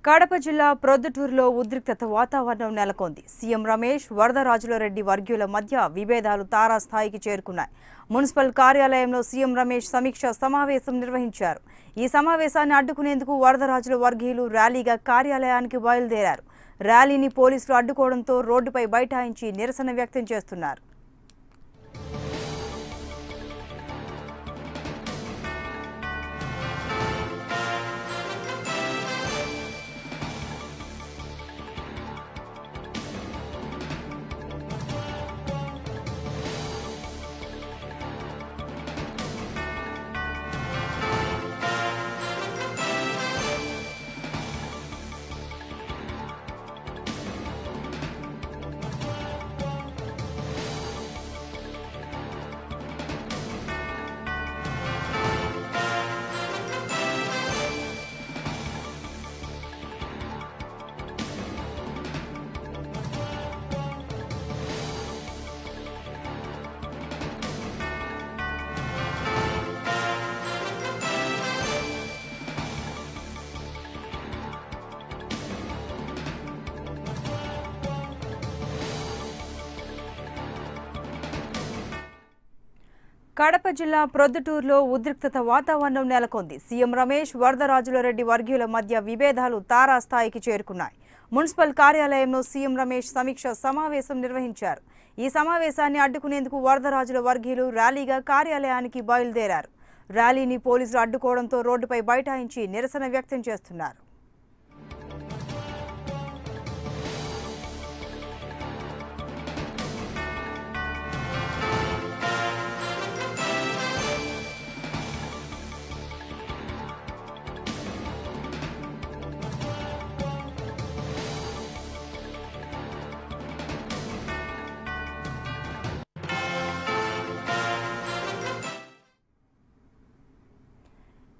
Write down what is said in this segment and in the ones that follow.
కడప జిల్లా ప్రొద్దుటూరులో ఉద్రిక్తత వాతావరణం నెలకొంది. సీఎం రమేష్, వరదరాజులరెడ్డి వర్గీయుల మధ్య విభేదాలు తారాస్థాయికి చేరుకున్నాయి. మున్సిపల్ కార్యాలయంలో సీఎం రమేష్ సమీక్ష సమావేశం నిర్వహించారు. ఈ సమావేశాన్ని అడ్డుకునేందుకు వరదరాజుల వర్గీయులు ర్యాలీగా కార్యాలయానికి బయలుదేరారు. ర్యాలీని పోలీసులు అడ్డుకోవడంతో రోడ్డుపై బైఠాయించి నిరసన వ్యక్తం చేస్తున్నారు. కడప జిల్లా ప్రొద్దుటూరులో ఉద్రిక్తత వాతావరణం నెలకొంది. సీఎం రమేష్, వరదరాజులరెడ్డి వర్గీయుల మధ్య విభేదాలు తారాస్థాయికి చేరుకున్నాయి. మున్సిపల్ కార్యాలయంలో సీఎం రమేష్ సమీక్ష సమావేశం నిర్వహించారు. ఈ సమావేశాన్ని అడ్డుకునేందుకు వరదరాజుల వర్గీయులు ర్యాలీగా కార్యాలయానికి బయలుదేరారు. ర్యాలీని పోలీసులు అడ్డుకోవడంతో రోడ్డుపై బైఠాయించి నిరసన వ్యక్తం చేస్తున్నారు.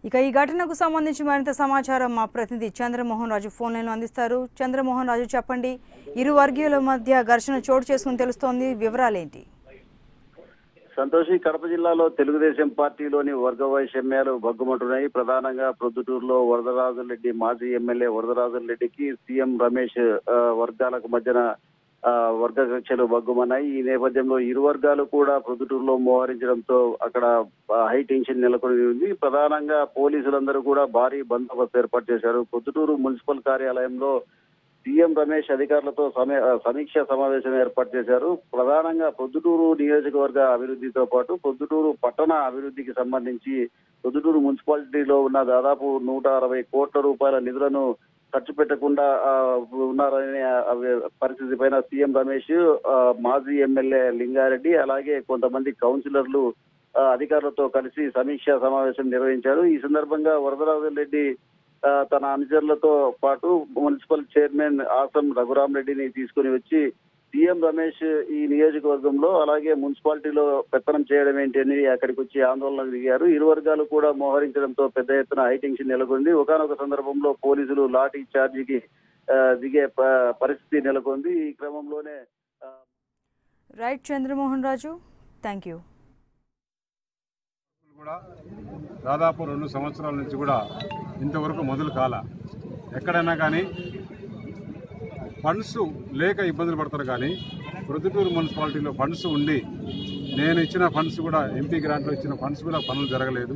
ఇక ఈ ఘటనకు సంబంధించి మరింత సమాచారం మా ప్రతినిధి చంద్రమోహన్ రాజు ఫోన్ లైన్లో అందిస్తారు. చంద్రమోహన్ రాజు, చెప్పండి, ఇరు వర్గీయుల మధ్య ఘర్షణ చోటు చేసుకుని తెలుస్తోంది, వివరాలేంటి? సంతోషి, కడప జిల్లాలో తెలుగుదేశం పార్టీలోని వర్గ వైషమ్యాలు భగ్గుమంటున్నాయి. ప్రధానంగా ప్రొద్దుటూరులో వరదరాజులరెడ్డి, మాజీ ఎమ్మెల్యే వరదరాజులరెడ్డికి సీఎం రమేష్ వర్గాలకు మధ్యన వర్గ కక్షలు భగ్గుమన్నాయి. ఈ నేపథ్యంలో ఇరు వర్గాలు కూడా ప్రొద్దుటూరులో మోహరించడంతో అక్కడ హై టెన్షన్ నెలకొని ఉంది. ప్రధానంగా పోలీసులందరూ కూడా భారీ బందోబస్తు ఏర్పాటు చేశారు. ప్రొద్దుటూరు మున్సిపల్ కార్యాలయంలో సీఎం రమేష్ అధికారులతో సమీక్ష సమావేశం ఏర్పాటు చేశారు. ప్రధానంగా ప్రొద్దుటూరు నియోజకవర్గ అభివృద్ధితో పాటు ప్రొద్దుటూరు పట్టణ అభివృద్ధికి సంబంధించి ప్రొద్దుటూరు మున్సిపాలిటీలో ఉన్న దాదాపు 160 కోట్ల రూపాయల నిధులను ఖర్చు పెట్టకుండా ఉన్నారనే పరిస్థితి పైన సీఎం రమేష్, మాజీ ఎమ్మెల్యే లింగారెడ్డి, అలాగే కొంతమంది కౌన్సిలర్లు అధికారులతో కలిసి సమీక్షా సమావేశం నిర్వహించారు. ఈ సందర్భంగా వరదరాజులరెడ్డి తన అనుచరులతో పాటు మున్సిపల్ చైర్మన్ ఆసం రఘురామ్ రెడ్డిని తీసుకుని వచ్చి సీఎం రమేష్ ఈ నియోజకవర్గంలో అలాగే మున్సిపాలిటీలో పెత్తనం చేయడం ఏంటి అని అక్కడికి వచ్చి ఆందోళనకు దిగారు. ఇరు వర్గాలు కూడా మోహరించడంతో పెద్ద ఎత్తున హైటెన్షన్ నెలకొంది. ఒకానొక సందర్భంలో పోలీసులు లాఠీ చార్జీకి దిగే పరిస్థితి నెలకొంది. ఈ క్రమంలోనే right Chandramohan Raju, thank you. దాదాపు 2 సంవత్సరాల నుంచి కూడా ఇంతవరకు మొదలు కాల. ఎక్కడైనా కానీ ఫండ్స్ లేక ఇబ్బందులు పడతారు, కానీ ప్రొద్దుటూరు మున్సిపాలిటీలో ఫండ్స్ ఉండి నేను ఇచ్చిన ఫండ్స్ కూడా ఎంపీ గ్రాంట్లో ఇచ్చిన ఫండ్స్ కూడా పనులు జరగలేదు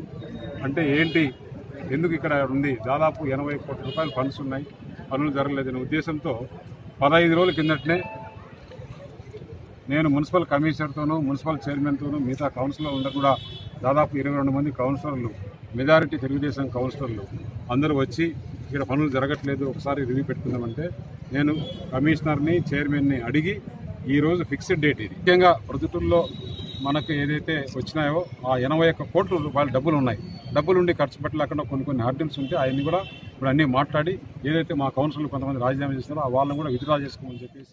అంటే ఏంటి, ఎందుకు ఇక్కడ ఉంది దాదాపు 80 కోట్ల రూపాయల ఫండ్స్ ఉన్నాయి, పనులు జరగలేదనే ఉద్దేశంతో 15 రోజుల కిందటనే నేను మున్సిపల్ కమిషనర్తోనూ మున్సిపల్ చైర్మన్తోనూ మిగతా కౌన్సిలర్ ఉండ కూడా దాదాపు 22 మంది కౌన్సిలర్లు, మెజారిటీ తెలుగుదేశం కౌన్సిలర్లు అందరూ వచ్చి ఇక్కడ పనులు జరగట్లేదు, ఒకసారి రివ్యూ పెట్టుకుందామంటే నేను కమిషనర్ని, చైర్మన్ని అడిగి ఈరోజు ఫిక్స్డ్ డేట్ ఇది. ముఖ్యంగా ప్రొద్దుటూరులో మనకు ఏదైతే వచ్చినాయో ఆ 81 కోట్ల రూపాయల డబ్బులు ఉన్నాయి. డబ్బులుండి ఖర్చు పెట్టలేకుండా కొన్ని హార్డిల్స్ ఉంటే అవన్నీ కూడా ఇప్పుడు అన్నీ మాట్లాడి ఏదైతే మా కౌన్సిలర్లు కొంతమంది రాజీనామా చేస్తున్నారో ఆ వాళ్ళని కూడా విత్డ్రా చేసుకోమని చెప్పేసి